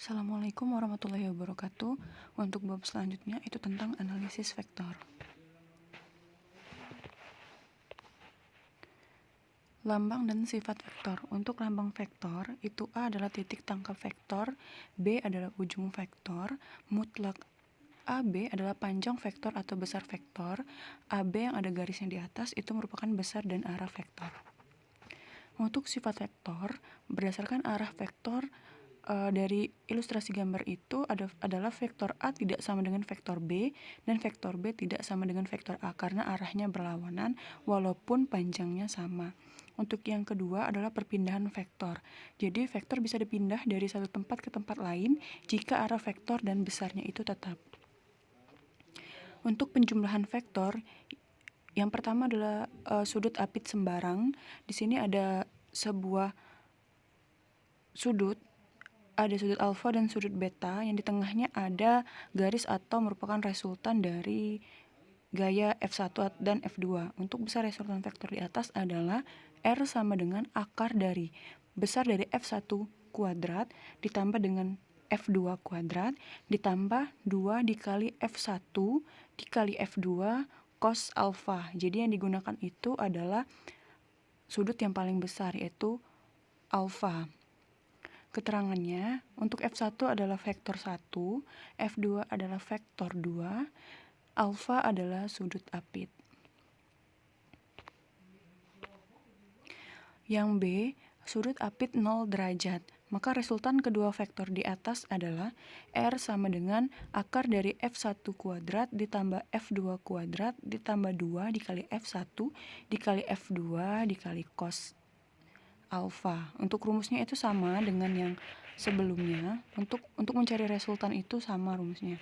Assalamualaikum warahmatullahi wabarakatuh. Untuk bab selanjutnya itu tentang analisis vektor. Lambang dan sifat vektor. Untuk lambang vektor, itu A adalah titik tangkap vektor, B adalah ujung vektor, mutlak AB adalah panjang vektor atau besar vektor, AB yang ada garisnya di atas itu merupakan besar dan arah vektor. Untuk sifat vektor, berdasarkan arah vektor dari ilustrasi gambar itu adalah vektor A tidak sama dengan vektor B dan vektor B tidak sama dengan vektor A karena arahnya berlawanan walaupun panjangnya sama. Untuk yang kedua adalah perpindahan vektor. Jadi vektor bisa dipindah dari satu tempat ke tempat lain jika arah vektor dan besarnya itu tetap. Untuk penjumlahan vektor, yang pertama adalah sudut apit sembarang. Di sini ada sebuah sudut, ada sudut alfa dan sudut beta, yang di tengahnya ada garis atau merupakan resultan dari gaya F1 dan F2. Untuk besar resultan vektor di atas adalah R sama dengan akar dari besar dari F1 kuadrat ditambah dengan F2 kuadrat ditambah 2 dikali F1 dikali F2 cos alfa. Jadi yang digunakan itu adalah sudut yang paling besar, yaitu alfa. Keterangannya, untuk F1 adalah vektor 1, F2 adalah vektor 2, alfa adalah sudut apit. Yang B, sudut apit 0 derajat. Maka resultan kedua vektor di atas adalah R sama dengan akar dari F1 kuadrat ditambah F2 kuadrat ditambah 2 dikali F1 dikali F2 dikali cos alfa. Untuk rumusnya itu sama dengan yang sebelumnya. Untuk mencari resultan itu sama rumusnya.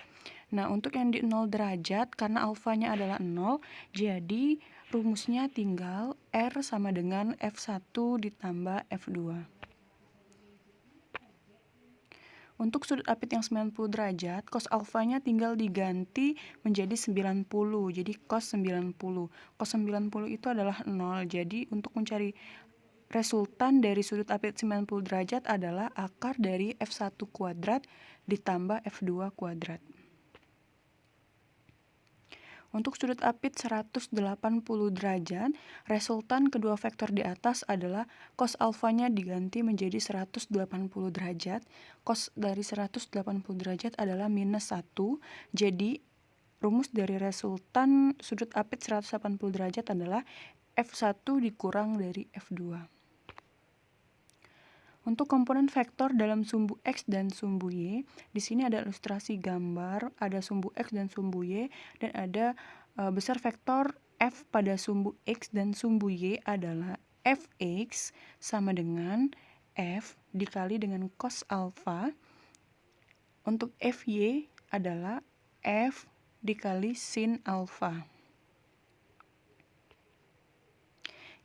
Nah, untuk yang di 0 derajat, karena alfanya adalah 0, jadi rumusnya tinggal R sama dengan F1 ditambah F2. Untuk sudut apit yang 90 derajat, cos alfanya tinggal diganti menjadi 90, jadi cos 90. Cos 90 itu adalah 0, jadi untuk mencari resultan dari sudut apit 90 derajat adalah akar dari F1 kuadrat ditambah F2 kuadrat. Untuk sudut apit 180 derajat, resultan kedua vektor di atas adalah cos alfanya diganti menjadi 180 derajat. Cos dari 180 derajat adalah minus 1. Jadi, rumus dari resultan sudut apit 180 derajat adalah F1 dikurang dari F2. Untuk komponen vektor dalam sumbu X dan sumbu Y, di sini ada ilustrasi gambar, ada sumbu X dan sumbu Y, dan ada besar vektor F pada sumbu X dan sumbu Y adalah Fx sama dengan F dikali dengan cos alfa. Untuk Fy adalah F dikali sin alfa.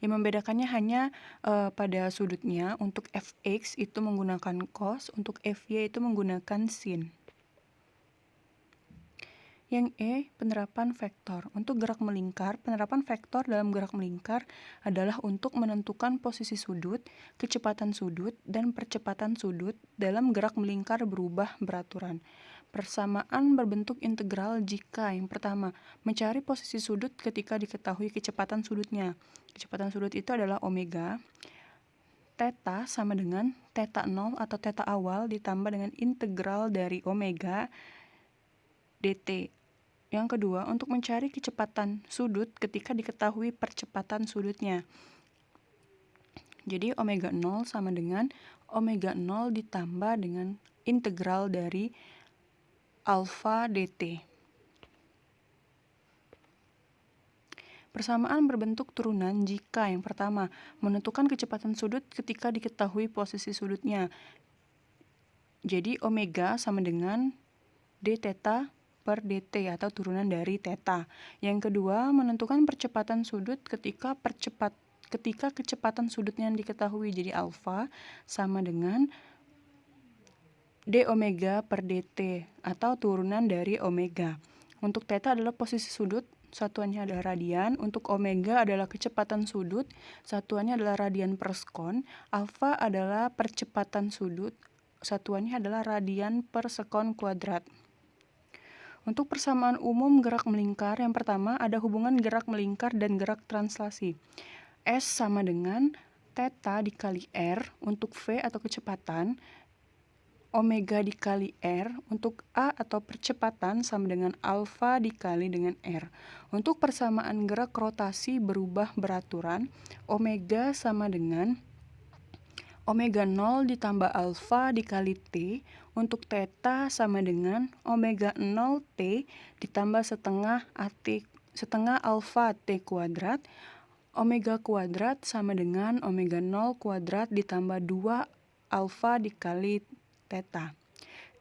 Yang membedakannya hanya pada sudutnya. Untuk Fx itu menggunakan cos, untuk Fy itu menggunakan sin. Yang E, penerapan vektor. Untuk gerak melingkar, penerapan vektor dalam gerak melingkar adalah untuk menentukan posisi sudut, kecepatan sudut, dan percepatan sudut dalam gerak melingkar berubah beraturan. Persamaan berbentuk integral jika yang pertama, mencari posisi sudut ketika diketahui kecepatan sudutnya. Kecepatan sudut itu adalah omega. Theta sama dengan theta 0 atau theta awal ditambah dengan integral dari omega dt. Yang kedua, untuk mencari kecepatan sudut ketika diketahui percepatan sudutnya. Jadi omega 0 sama dengan omega 0 ditambah dengan integral dari alfa dt. Persamaan berbentuk turunan jika yang pertama, menentukan kecepatan sudut ketika diketahui posisi sudutnya. Jadi omega sama dengan d theta per dt atau turunan dari theta. Yang kedua, menentukan percepatan sudut ketika kecepatan sudutnya diketahui. Jadi alfa sama dengan d omega per dt atau turunan dari omega. Untuk theta adalah posisi sudut, satuannya adalah radian. Untuk omega adalah kecepatan sudut, satuannya adalah radian per sekon. Alfa adalah percepatan sudut, satuannya adalah radian per sekon kuadrat. Untuk persamaan umum gerak melingkar, yang pertama ada hubungan gerak melingkar dan gerak translasi. S sama dengan theta dikali R untuk V atau kecepatan, omega dikali R untuk A atau percepatan sama dengan alfa dikali dengan R. Untuk persamaan gerak rotasi berubah beraturan, omega sama dengan omega 0 ditambah alfa dikali T, untuk theta sama dengan omega 0 T ditambah setengah alfa T kuadrat, omega kuadrat sama dengan omega 0 kuadrat ditambah 2 alfa dikali theta.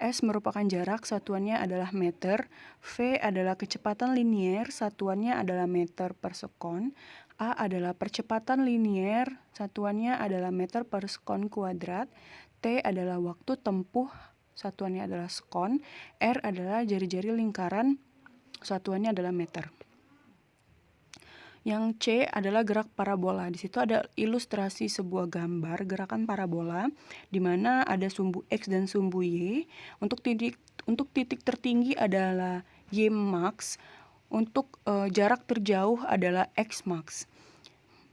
S merupakan jarak, satuannya adalah meter. V adalah kecepatan linier, satuannya adalah meter per sekon. A adalah percepatan linier, satuannya adalah meter per sekon kuadrat. T adalah waktu tempuh, satuannya adalah sekon. R adalah jari-jari lingkaran, satuannya adalah meter. Yang C adalah gerak parabola. Di situ ada ilustrasi sebuah gambar gerakan parabola di mana ada sumbu X dan sumbu Y. Untuk titik tertinggi adalah Y max. Untuk jarak terjauh adalah X max.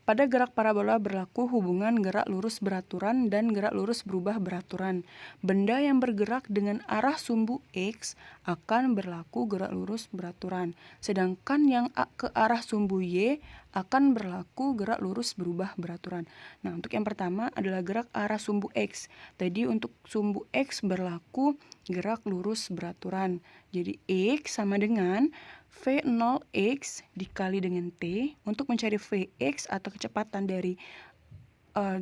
Pada gerak parabola berlaku hubungan gerak lurus beraturan dan gerak lurus berubah beraturan. Benda yang bergerak dengan arah sumbu X akan berlaku gerak lurus beraturan. Sedangkan yang ke arah sumbu Y akan berlaku gerak lurus berubah beraturan. Nah, untuk yang pertama adalah gerak arah sumbu X. Tadi untuk sumbu X berlaku gerak lurus beraturan. Jadi X sama dengan V0x dikali dengan T. Untuk mencari Vx atau kecepatan dari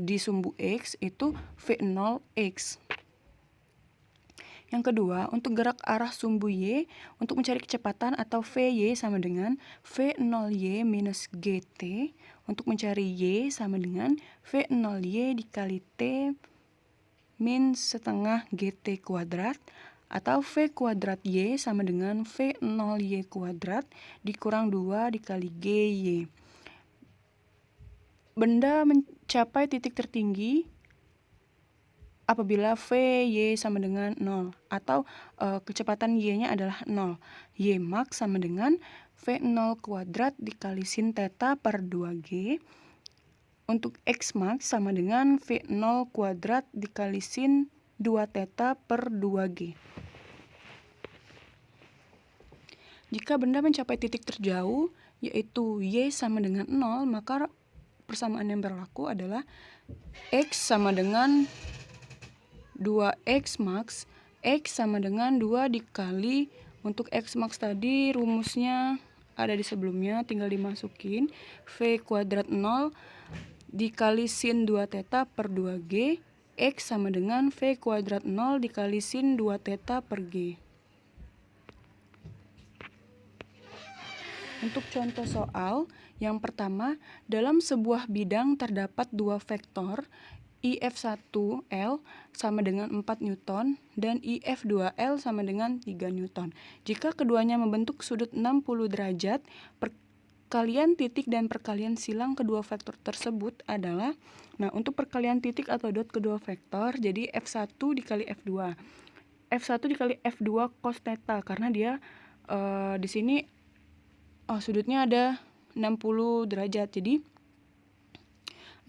di sumbu X itu V0x. Yang kedua, untuk gerak arah sumbu Y, untuk mencari kecepatan atau Vy sama dengan V0y minus gt. Untuk mencari Y sama dengan V0y dikali T min setengah gt kuadrat. Atau V kuadrat Y sama dengan V0Y kuadrat dikurang 2 dikali GY. Benda mencapai titik tertinggi apabila VY sama dengan 0 atau kecepatan Y-nya adalah 0. Y max sama dengan V0 kuadrat dikali sin theta per 2G. Untuk X max sama dengan V0 kuadrat dikali sin 2 theta per 2G. Jika benda mencapai titik terjauh, yaitu Y sama dengan 0, maka persamaan yang berlaku adalah X sama dengan 2X max. X sama dengan 2 dikali, untuk X max tadi rumusnya ada di sebelumnya, tinggal dimasukin. V kuadrat 0 dikali sin 2 theta per 2G. X sama dengan V kuadrat 0 dikali sin 2 theta per G. Untuk contoh soal, yang pertama, dalam sebuah bidang terdapat dua vektor, IF1L sama dengan 4 Newton dan IF2L sama dengan 3 Newton. Jika keduanya membentuk sudut 60 derajat, perkalian titik dan perkalian silang kedua vektor tersebut adalah, nah untuk perkalian titik atau dot kedua vektor, jadi F1 dikali F2. F1 dikali F2 cos theta, karena dia di sini sudutnya ada 60 derajat, jadi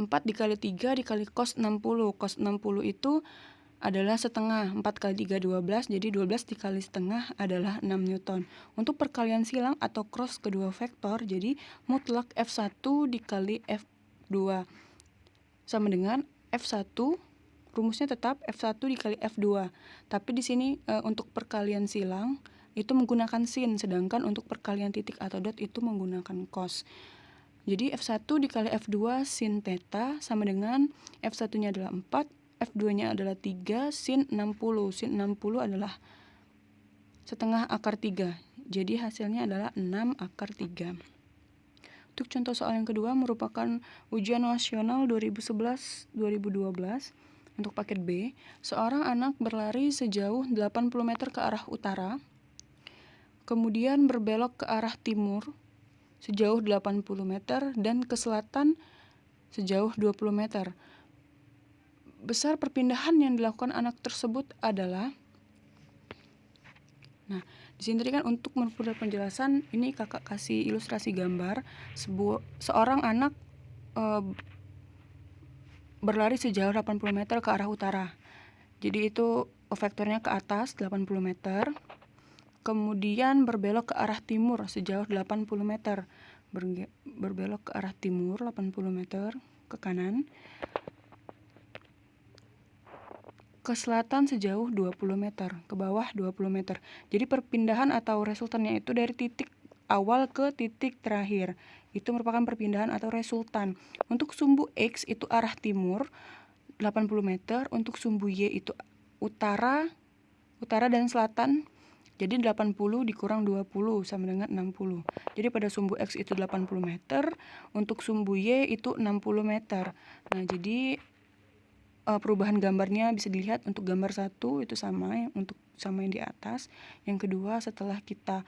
4 dikali 3 dikali cos 60. Cos 60 itu adalah setengah. 4 kali 3 12, jadi 12 dikali setengah adalah 6 Newton. Untuk perkalian silang atau cross kedua vektor, jadi mutlak F1 dikali F2 sama dengan F1, rumusnya tetap F1 dikali F2. Tapi di sini untuk perkalian silang itu menggunakan sin, sedangkan untuk perkalian titik atau dot itu menggunakan cos. Jadi F1 dikali F2 sin theta sama dengan F1-nya adalah 4, F2-nya adalah 3, sin 60. Sin 60 adalah setengah akar 3. Jadi hasilnya adalah 6 akar 3. Untuk contoh soal yang kedua merupakan ujian nasional 2011-2012. Untuk paket B, seorang anak berlari sejauh 80 meter ke arah utara, kemudian berbelok ke arah timur sejauh 80 meter dan ke selatan sejauh 20 meter. besar perpindahan yang dilakukan anak tersebut adalah. Nah, di sini tadi kan untuk mempermudah penjelasan, ini kakak kasih ilustrasi gambar seorang anak berlari sejauh 80 meter ke arah utara. Jadi itu vektornya ke atas 80 meter. Kemudian berbelok ke arah timur sejauh 80 meter. Berbelok ke arah timur 80 meter ke kanan. Ke selatan sejauh 20 meter, ke bawah 20 meter. Jadi perpindahan atau resultannya itu dari titik awal ke titik terakhir. Itu merupakan perpindahan atau resultan. Untuk sumbu X itu arah timur 80 meter, untuk sumbu Y itu utara dan selatan. Jadi 80 dikurang 20 sama dengan 60. Jadi pada sumbu X itu 80 meter, untuk sumbu Y itu 60 meter. Nah, jadi perubahan gambarnya bisa dilihat untuk gambar 1 itu sama untuk sama yang di atas. Yang kedua, setelah kita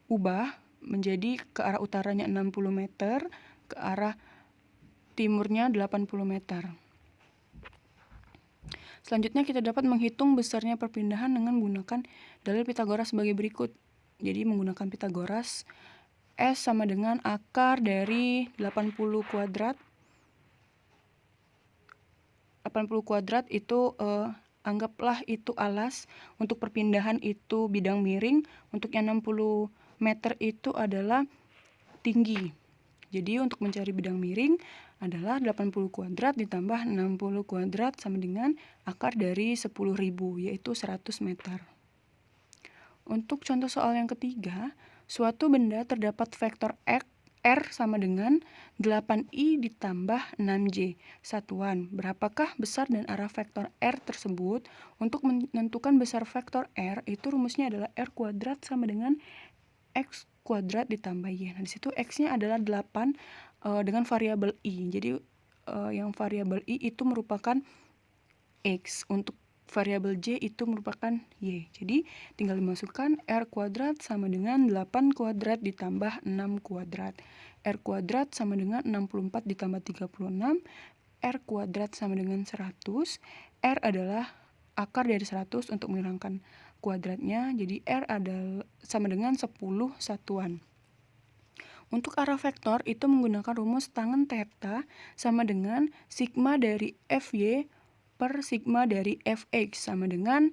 ubah menjadi ke arah utaranya 60 meter, ke arah timurnya 80 meter. Selanjutnya kita dapat menghitung besarnya perpindahan dengan menggunakan dalil Pitagoras sebagai berikut. Jadi menggunakan Pitagoras, S sama dengan akar dari 80 kuadrat. 80 kuadrat itu anggaplah itu alas, untuk perpindahan itu bidang miring, untuk yang 60 meter itu adalah tinggi. Jadi untuk mencari bidang miring adalah 80 kuadrat ditambah 60 kuadrat sama dengan akar dari 10.000, yaitu 100 meter. Untuk contoh soal yang ketiga, suatu benda terdapat vektor R sama dengan 8I ditambah 6J satuan. Berapakah besar dan arah vektor R tersebut? Untuk menentukan besar vektor R, itu rumusnya adalah R kuadrat sama dengan X kuadrat ditambah Y. Nah, disitu X-nya adalah 8 dengan variabel I. Jadi yang variabel I itu merupakan X. Untuk variabel J itu merupakan Y. Jadi tinggal dimasukkan R kuadrat sama dengan 8 kuadrat ditambah 6 kuadrat. R kuadrat sama dengan 64 ditambah 36. R kuadrat sama dengan 100. R adalah akar dari 100 untuk menghilangkan kuadratnya. Jadi R adalah sama dengan 10 satuan. Untuk arah vektor itu menggunakan rumus tangen theta sama dengan sigma dari Fy per sigma dari Fx sama dengan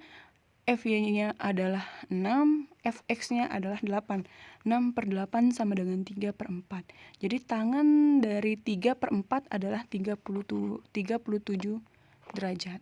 Fy-nya adalah 6, Fx-nya adalah 8. 6 per 8 sama dengan 3 per 4. Jadi tangen dari 3 per 4 adalah 37 derajat.